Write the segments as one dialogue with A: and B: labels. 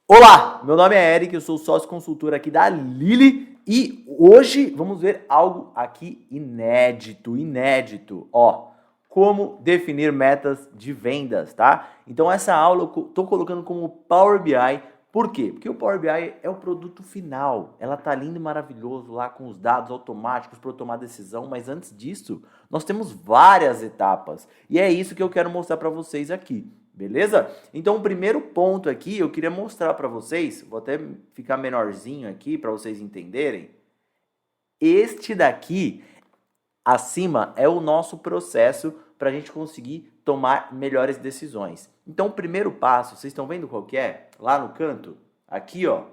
A: Olá, meu nome é Eric, eu sou sócio consultor aqui da Lili e hoje vamos ver algo aqui inédito. Ó, como definir metas de vendas, tá? Então essa aula eu tô colocando como Power BI. Por quê? Porque o Power BI é o produto final. Ela tá lindo e maravilhoso lá com os dados automáticos para eu tomar decisão, mas antes disso, nós temos várias etapas. E é isso que eu quero mostrar para vocês aqui. Beleza? Então, o primeiro ponto aqui, eu queria mostrar para vocês, vou até ficar menorzinho aqui para vocês entenderem. Este daqui, acima, é o nosso processo para a gente conseguir tomar melhores decisões. Então, o primeiro passo, vocês estão vendo qual que é? Lá no canto, aqui, ó.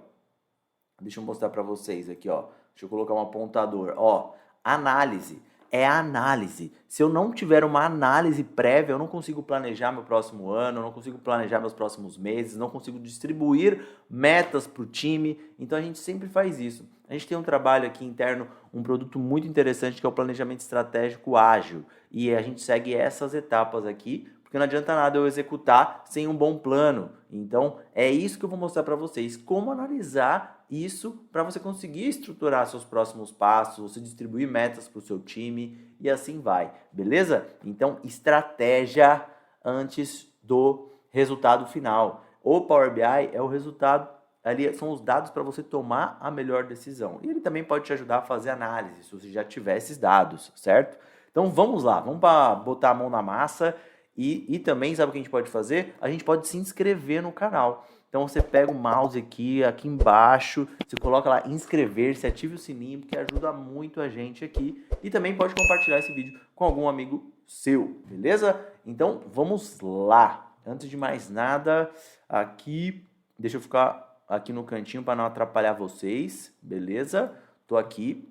A: Deixa eu mostrar para vocês aqui, ó. Deixa eu colocar um apontador. Ó, análise. É a análise. Se eu não tiver uma análise prévia, eu não consigo planejar meu próximo ano, eu não consigo planejar meus próximos meses, não consigo distribuir metas para o time. Então a gente sempre faz isso. A gente tem um trabalho aqui interno, um produto muito interessante que é o planejamento estratégico ágil. E a gente segue essas etapas aqui, porque não adianta nada eu executar sem um bom plano. Então é isso que eu vou mostrar para vocês, como analisar isso para você conseguir estruturar seus próximos passos, você distribuir metas para o seu time e assim vai, beleza? Então, estratégia antes do resultado final. O Power BI é o resultado, ali são os dados para você tomar a melhor decisão. E ele também pode te ajudar a fazer análise, se você já tiver esses dados, certo? Então vamos lá, vamos para botar a mão na massa e também, sabe o que a gente pode fazer? A gente pode se inscrever no canal. Então você pega o mouse aqui embaixo, você coloca lá inscrever-se, ative o sininho, porque ajuda muito a gente aqui. E também pode compartilhar esse vídeo com algum amigo seu, beleza? Então vamos lá. Antes de mais nada, aqui, deixa eu ficar aqui no cantinho para não atrapalhar vocês, beleza? Tô aqui.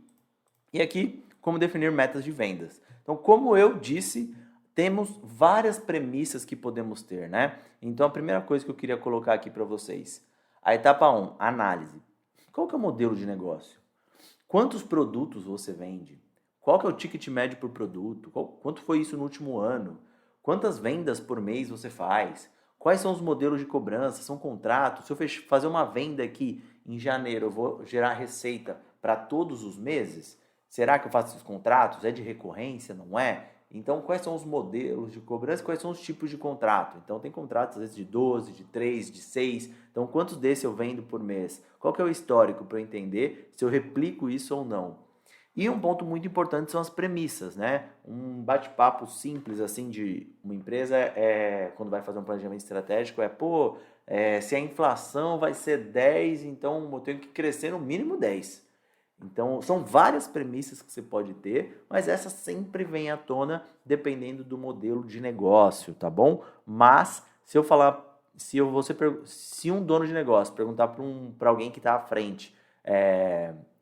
A: E aqui, como definir metas de vendas. Então, como eu disse, temos várias premissas que podemos ter, né? Então, a primeira coisa que eu queria colocar aqui para vocês. A etapa 1, análise. Qual que é o modelo de negócio? Quantos produtos você vende? Qual que é o ticket médio por produto? Quanto foi isso no último ano? Quantas vendas por mês você faz? Quais são os modelos de cobrança? São contratos? Se eu fazer uma venda aqui em janeiro, eu vou gerar receita para todos os meses? Será que eu faço esses contratos? É de recorrência? Não é? Então, quais são os modelos de cobrança? Quais são os tipos de contrato? Então, tem contratos às vezes de 12, de 3, de 6. Então, quantos desses eu vendo por mês? Qual que é o histórico para eu entender se eu replico isso ou não? E um ponto muito importante são as premissas, né? Um bate-papo simples assim de uma empresa quando vai fazer um planejamento estratégico se a inflação vai ser 10, então eu tenho que crescer no mínimo 10. Então, são várias premissas que você pode ter, mas essa sempre vem à tona dependendo do modelo de negócio, tá bom? Mas, se eu falar, se um dono de negócio perguntar para alguém que está à frente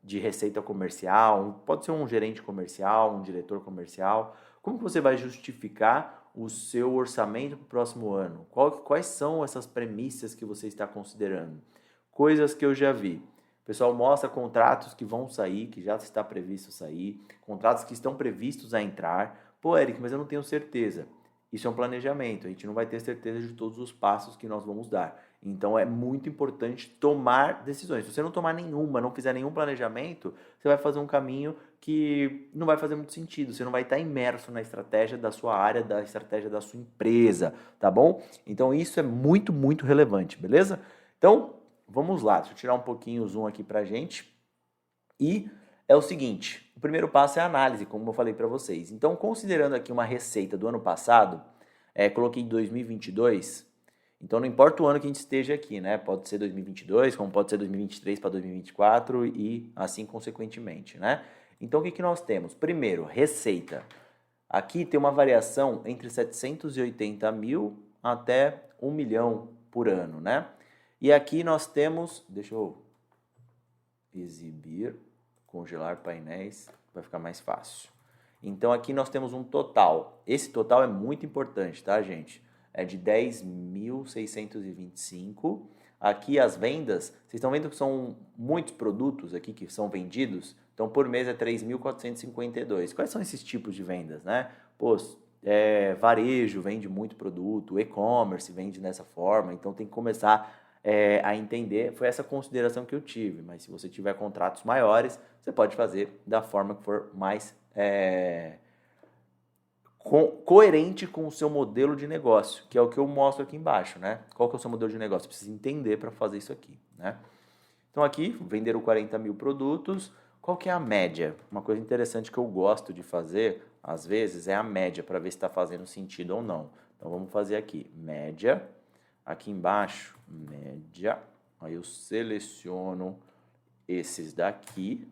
A: de receita comercial, pode ser um gerente comercial, um diretor comercial, como que você vai justificar o seu orçamento para o próximo ano? Quais são essas premissas que você está considerando? Coisas que eu já vi. O pessoal mostra contratos que vão sair, que já está previsto sair, contratos que estão previstos a entrar. Pô, Eric, mas eu não tenho certeza. Isso é um planejamento, a gente não vai ter certeza de todos os passos que nós vamos dar. Então é muito importante tomar decisões. Se você não tomar nenhuma, não fizer nenhum planejamento, você vai fazer um caminho que não vai fazer muito sentido. Você não vai estar imerso na estratégia da sua área, da estratégia da sua empresa, tá bom? Então isso é muito relevante, beleza? Então, vamos lá, deixa eu tirar um pouquinho o zoom aqui pra gente. E é o seguinte, o primeiro passo é a análise, como eu falei para vocês. Então, considerando aqui uma receita do ano passado, coloquei 2022, então não importa o ano que a gente esteja aqui, né? Pode ser 2022, como pode ser 2023 para 2024 e assim consequentemente, né? Então, o que nós temos? Primeiro, receita. Aqui tem uma variação entre 780 mil até 1 milhão por ano, né? E aqui nós temos, deixa eu exibir, congelar painéis, vai ficar mais fácil. Então aqui nós temos um total. Esse total é muito importante, tá, gente? É de 10.625. Aqui as vendas, vocês estão vendo que são muitos produtos aqui que são vendidos? Então por mês é 3.452. Quais são esses tipos de vendas, né? Pô, varejo vende muito produto, e-commerce vende dessa forma, então tem que começar a entender, foi essa consideração que eu tive. Mas se você tiver contratos maiores, você pode fazer da forma que for mais coerente com o seu modelo de negócio, que é o que eu mostro aqui embaixo, né? Qual que é o seu modelo de negócio? Você precisa entender para fazer isso aqui, né? Então aqui, venderam 40 mil produtos. Qual que é a média? Uma coisa interessante que eu gosto de fazer, às vezes, é a média, para ver se está fazendo sentido ou não. Então vamos fazer aqui, média, aqui embaixo, média, aí eu seleciono esses daqui,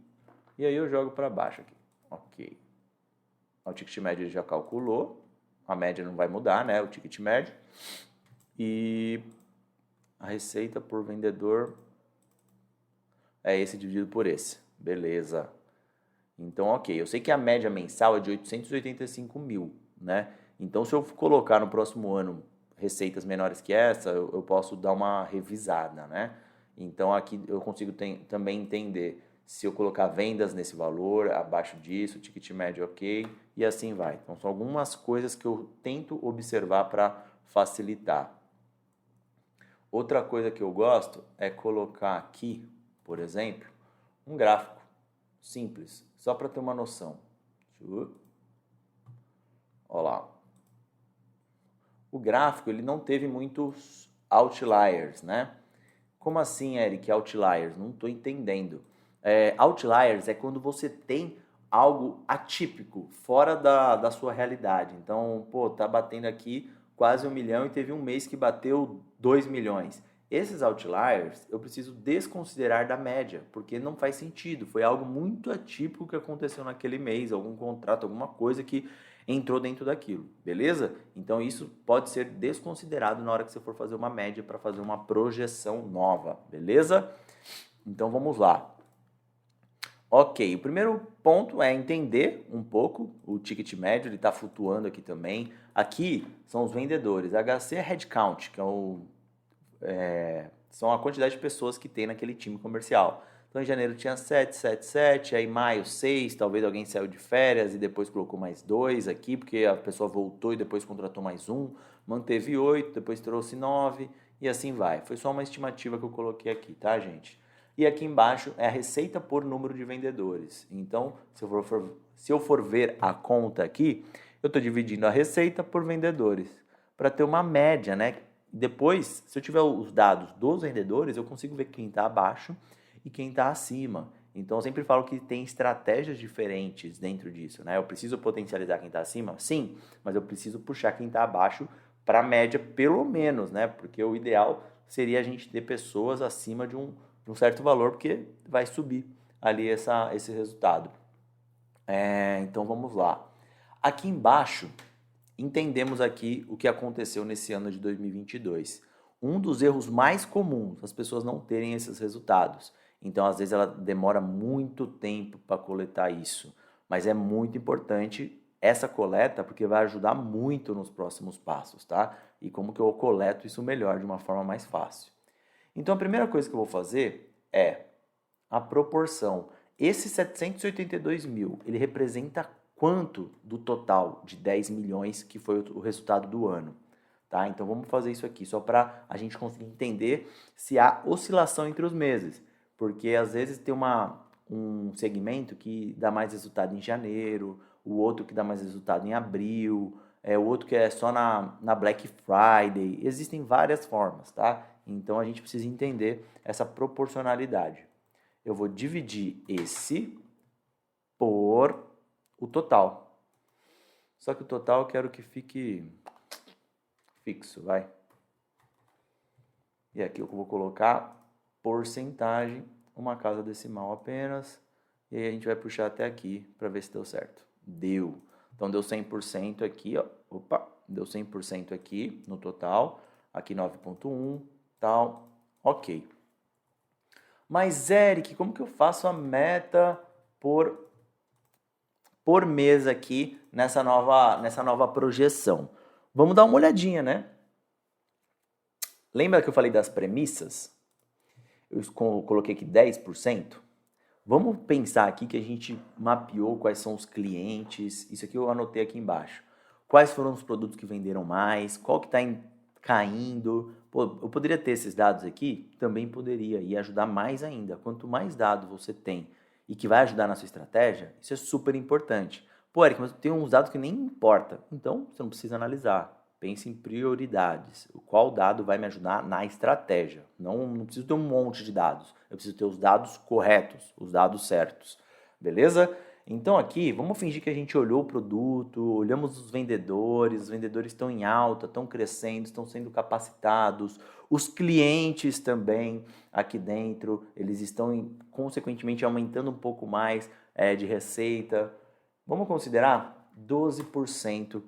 A: e aí eu jogo para baixo aqui, ok. O ticket médio ele já calculou, a média não vai mudar, né, o ticket médio, e a receita por vendedor é esse dividido por esse, beleza. Então, ok, eu sei que a média mensal é de 885 mil, né, então se eu colocar no próximo ano receitas menores que essa, eu posso dar uma revisada, né, então aqui eu consigo também entender se eu colocar vendas nesse valor, abaixo disso, ticket médio ok, e assim vai. Então, são algumas coisas que eu tento observar para facilitar. Outra coisa que eu gosto é colocar aqui, por exemplo, um gráfico simples, só para ter uma noção. Olha lá. O gráfico ele não teve muitos outliers, né? Como assim, Eric, outliers? Não estou entendendo. Outliers é quando você tem algo atípico, fora da sua realidade. Então, pô, tá batendo aqui quase 1 milhão e teve um mês que bateu 2 milhões. Esses outliers eu preciso desconsiderar da média, porque não faz sentido. Foi algo muito atípico que aconteceu naquele mês, algum contrato, alguma coisa que entrou dentro daquilo, beleza? Então isso pode ser desconsiderado na hora que você for fazer uma média para fazer uma projeção nova, beleza? Então vamos lá. Ok, o primeiro ponto é entender um pouco o ticket médio, ele está flutuando aqui também. Aqui são os vendedores, HC é headcount, que são a quantidade de pessoas que tem naquele time comercial. Então, em janeiro tinha 7, aí maio 6, talvez alguém saiu de férias e depois colocou mais 2 aqui, porque a pessoa voltou e depois contratou mais um, manteve 8, depois trouxe 9 e assim vai. Foi só uma estimativa que eu coloquei aqui, tá, gente? E aqui embaixo é a receita por número de vendedores. Então, se eu for ver a conta aqui, eu estou dividindo a receita por vendedores, para ter uma média, né? Depois, se eu tiver os dados dos vendedores, eu consigo ver quem está abaixo e quem está acima. Então, eu sempre falo que tem estratégias diferentes dentro disso, né? Eu preciso potencializar quem está acima? Sim, mas eu preciso puxar quem está abaixo para a média, pelo menos, né? Porque o ideal seria a gente ter pessoas acima de um certo valor, porque vai subir ali esse resultado. Então, vamos lá. Aqui embaixo, entendemos aqui o que aconteceu nesse ano de 2022. Um dos erros mais comuns, as pessoas não terem esses resultados. Então, às vezes, ela demora muito tempo para coletar isso. Mas é muito importante essa coleta, porque vai ajudar muito nos próximos passos, tá? E como que eu coleto isso melhor, de uma forma mais fácil. Então, a primeira coisa que eu vou fazer é a proporção. Esse 782 mil, ele representa quanto do total de 10 milhões que foi o resultado do ano? Tá? Então, vamos fazer isso aqui, só para a gente conseguir entender se há oscilação entre os meses. Porque, às vezes, tem um segmento que dá mais resultado em janeiro, o outro que dá mais resultado em abril, o outro que é só na Black Friday. Existem várias formas, tá? Então, a gente precisa entender essa proporcionalidade. Eu vou dividir esse por o total. Só que o total eu quero que fique fixo, vai. E aqui eu vou colocar porcentagem, uma casa decimal apenas. E aí a gente vai puxar até aqui para ver se deu certo. Deu. Então, deu 100% aqui, ó. Opa, deu 100% aqui no total. Aqui 9,1, tal. Ok. Mas, Eric, como que eu faço a meta por mês aqui nessa nova projeção? Vamos dar uma olhadinha, né? Lembra que eu falei das premissas? Eu coloquei aqui 10%. Vamos pensar aqui que a gente mapeou quais são os clientes. Isso aqui eu anotei aqui embaixo. Quais foram os produtos que venderam mais? Qual que está caindo? Pô, eu poderia ter esses dados aqui? Também poderia, e ajudar mais ainda. Quanto mais dados você tem e que vai ajudar na sua estratégia, isso é super importante. Pô, Eric, mas tem uns dados que nem importa. Então, você não precisa analisar. Pense em prioridades. Qual dado vai me ajudar na estratégia? Não preciso ter um monte de dados. Eu preciso ter os dados corretos, os dados certos. Beleza? Então aqui, vamos fingir que a gente olhou o produto, olhamos os vendedores estão em alta, estão crescendo, estão sendo capacitados, os clientes também aqui dentro, eles estão consequentemente aumentando um pouco mais de receita. Vamos considerar 12%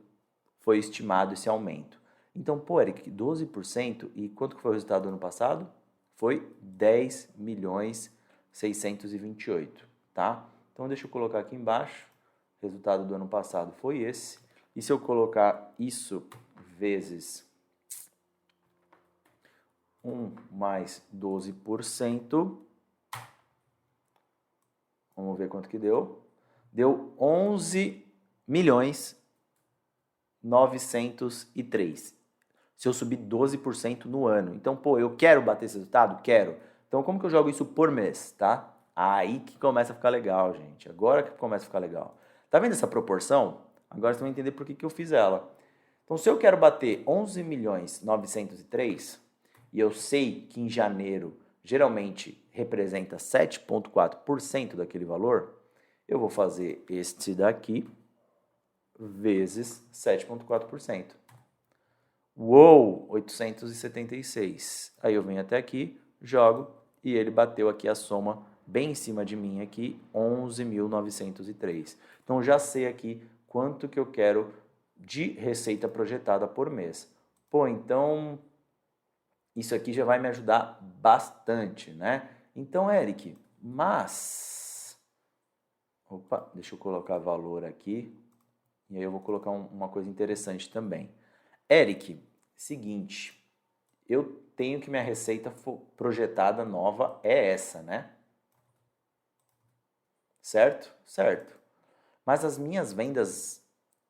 A: foi estimado esse aumento. Então, pô, Eric, 12% e quanto que foi o resultado do ano passado? Foi 10 milhões 628, tá? Então, deixa eu colocar aqui embaixo, o resultado do ano passado foi esse. E se eu colocar isso vezes 1 mais 12%, vamos ver quanto que deu. Deu 11 milhões 903. Se eu subir 12% no ano. Então, pô, eu quero bater esse resultado? Quero. Então, como que eu jogo isso por mês, tá? Aí que começa a ficar legal, gente. Agora que começa a ficar legal. Tá vendo essa proporção? Agora você vai entender por que eu fiz ela. Então, se eu quero bater 11 milhões 903 e eu sei que em janeiro geralmente representa 7,4% daquele valor, eu vou fazer este daqui vezes 7,4%. Uou, 876. Aí eu venho até aqui, jogo e ele bateu aqui a soma bem em cima de mim aqui, 11.903. Então já sei aqui quanto que eu quero de receita projetada por mês. Pô, então isso aqui já vai me ajudar bastante, né? Então, Eric, mas... Opa, deixa eu colocar valor aqui. E aí eu vou colocar uma coisa interessante também. Eric, seguinte, eu tenho que minha receita projetada nova é essa, né? Certo? Certo. Mas as minhas vendas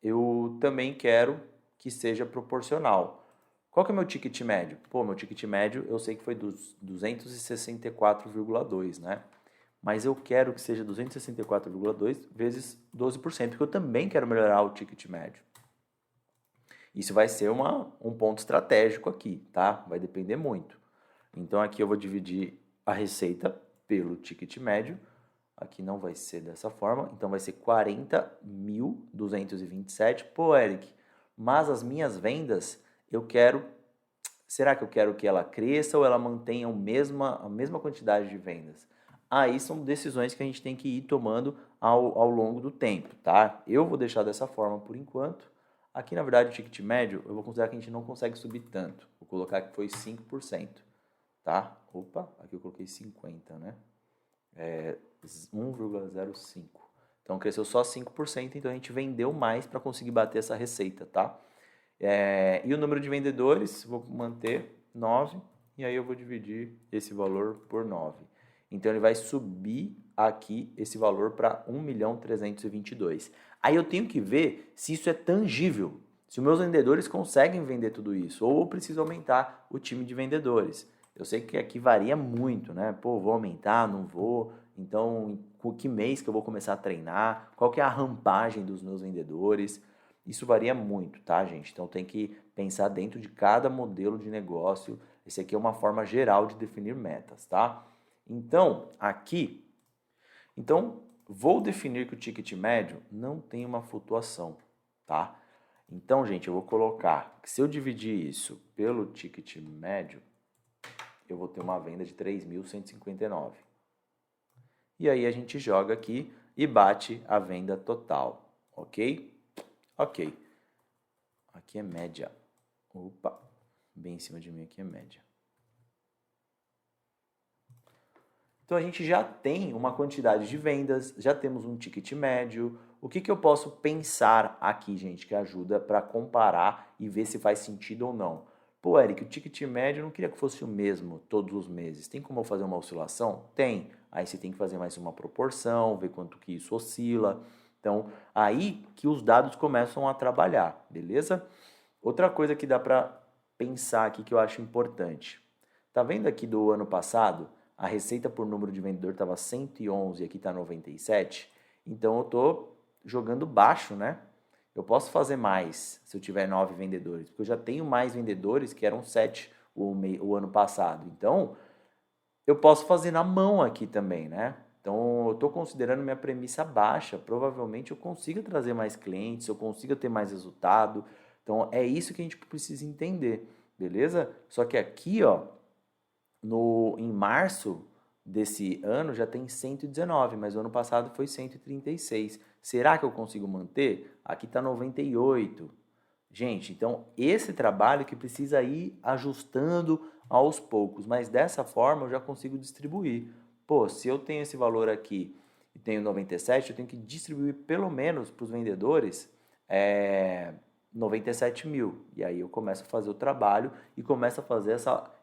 A: eu também quero que seja proporcional. Qual que é o meu ticket médio? Pô, meu ticket médio eu sei que foi dos 264,2, né? Mas eu quero que seja 264,2 vezes 12%, porque eu também quero melhorar o ticket médio. Isso vai ser um ponto estratégico aqui, tá? Vai depender muito. Então aqui eu vou dividir a receita pelo ticket médio. Aqui não vai ser dessa forma, então vai ser 40.227. Pô, Eric, mas as minhas vendas, eu quero... Será que eu quero que ela cresça ou ela mantenha a mesma quantidade de vendas? Aí são decisões que a gente tem que ir tomando ao longo do tempo, tá? Eu vou deixar dessa forma por enquanto. Aqui, na verdade, o ticket médio, eu vou considerar que a gente não consegue subir tanto. Vou colocar que foi 5%, tá? Opa, aqui eu coloquei 50, né? 1,05. Então, cresceu só 5%, então a gente vendeu mais para conseguir bater essa receita, tá? E o número de vendedores, vou manter 9, e aí eu vou dividir esse valor por 9. Então, ele vai subir aqui esse valor para 1.322.000. Aí eu tenho que ver se isso é tangível, se os meus vendedores conseguem vender tudo isso, ou eu preciso aumentar o time de vendedores. Eu sei que aqui varia muito, né? Pô, vou aumentar, não vou. Então, com que mês que eu vou começar a treinar? Qual que é a rampagem dos meus vendedores? Isso varia muito, tá, gente? Então, tem que pensar dentro de cada modelo de negócio. Esse aqui é uma forma geral de definir metas, tá? Então, aqui, vou definir que o ticket médio não tem uma flutuação, tá? Então, gente, eu vou colocar que se eu dividir isso pelo ticket médio, eu vou ter uma venda de 3.159. E aí a gente joga aqui e bate a venda total, ok? Ok. Aqui é média. Opa, bem em cima de mim aqui é média. Então a gente já tem uma quantidade de vendas, já temos um ticket médio. O que eu posso pensar aqui, gente, que ajuda para comparar e ver se faz sentido ou não? Pô, Eric, o ticket médio eu não queria que fosse o mesmo todos os meses. Tem como eu fazer uma oscilação? Tem. Aí você tem que fazer mais uma proporção, ver quanto que isso oscila. Então, aí que os dados começam a trabalhar, beleza? Outra coisa que dá para pensar aqui que eu acho importante. Tá vendo aqui do ano passado? A receita por número de vendedor estava 111 e aqui está 97. Então eu estou jogando baixo, né? Eu posso fazer mais se eu tiver 9 vendedores, porque eu já tenho mais vendedores que eram 7 o ano passado. Então eu posso fazer na mão aqui também, né? Então eu estou considerando minha premissa baixa. Provavelmente eu consiga trazer mais clientes, eu consiga ter mais resultado. Então é isso que a gente precisa entender, beleza? Só que aqui, ó, em março desse ano já tem 119, mas o ano passado foi 136. Será que eu consigo manter? Aqui está 98. Gente, então esse trabalho que precisa ir ajustando aos poucos, mas dessa forma eu já consigo distribuir. Pô, se eu tenho esse valor aqui e tenho 97, eu tenho que distribuir pelo menos para os vendedores 97 mil. E aí eu começo a fazer o trabalho e começo a fazer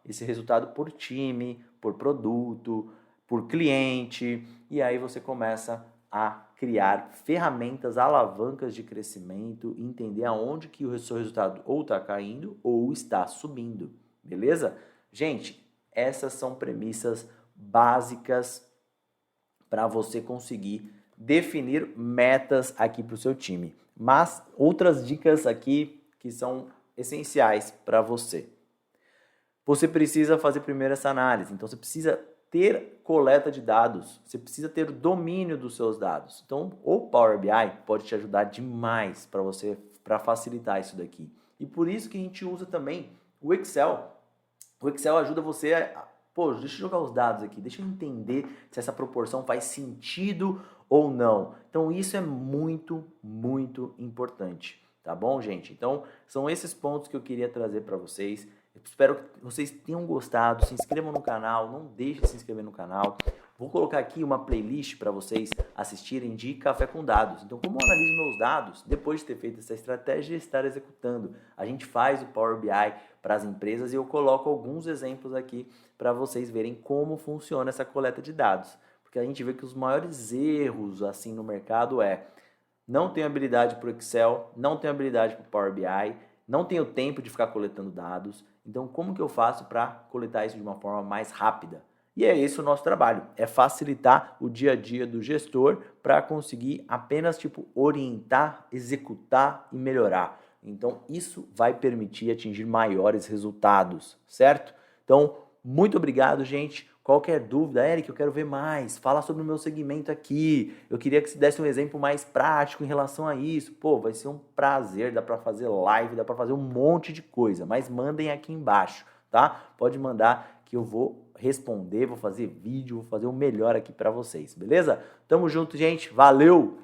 A: esse resultado por time, por produto, por cliente. E aí você começa a criar ferramentas, alavancas de crescimento, entender aonde que o seu resultado ou está caindo ou está subindo. Beleza? Gente, essas são premissas básicas para você conseguir definir metas aqui para o seu time. Mas outras dicas aqui que são essenciais para você. Você precisa fazer primeiro essa análise, então você precisa ter coleta de dados, você precisa ter domínio dos seus dados. Então, o Power BI pode te ajudar demais para facilitar isso daqui. E por isso que a gente usa também o Excel. O Excel ajuda você a, deixa eu jogar os dados aqui, deixa eu entender se essa proporção faz sentido ou não. Então isso é muito, muito importante, tá bom, gente? Então são esses pontos que eu queria trazer para vocês. Eu espero que vocês tenham gostado, se inscrevam no canal, não deixem de se inscrever no canal. Vou colocar aqui uma playlist para vocês assistirem de Café com Dados. Então, como eu analiso meus dados, depois de ter feito essa estratégia e estar executando, a gente faz o Power BI para as empresas e eu coloco alguns exemplos aqui para vocês verem como funciona essa coleta de dados. Porque a gente vê que os maiores erros assim no mercado não tenho habilidade para o Excel, não tenho habilidade para o Power BI, não tenho tempo de ficar coletando dados. Então, como que eu faço para coletar isso de uma forma mais rápida? E é esse o nosso trabalho, é facilitar o dia a dia do gestor para conseguir apenas orientar, executar e melhorar. Então, isso vai permitir atingir maiores resultados, certo? Então, muito obrigado, gente. Qualquer dúvida, Eric, eu quero ver mais, fala sobre o meu segmento aqui, eu queria que você desse um exemplo mais prático em relação a isso. Pô, vai ser um prazer, dá para fazer live, dá para fazer um monte de coisa, mas mandem aqui embaixo, tá? Pode mandar que eu vou responder, vou fazer vídeo, vou fazer o melhor aqui para vocês, beleza? Tamo junto, gente, valeu!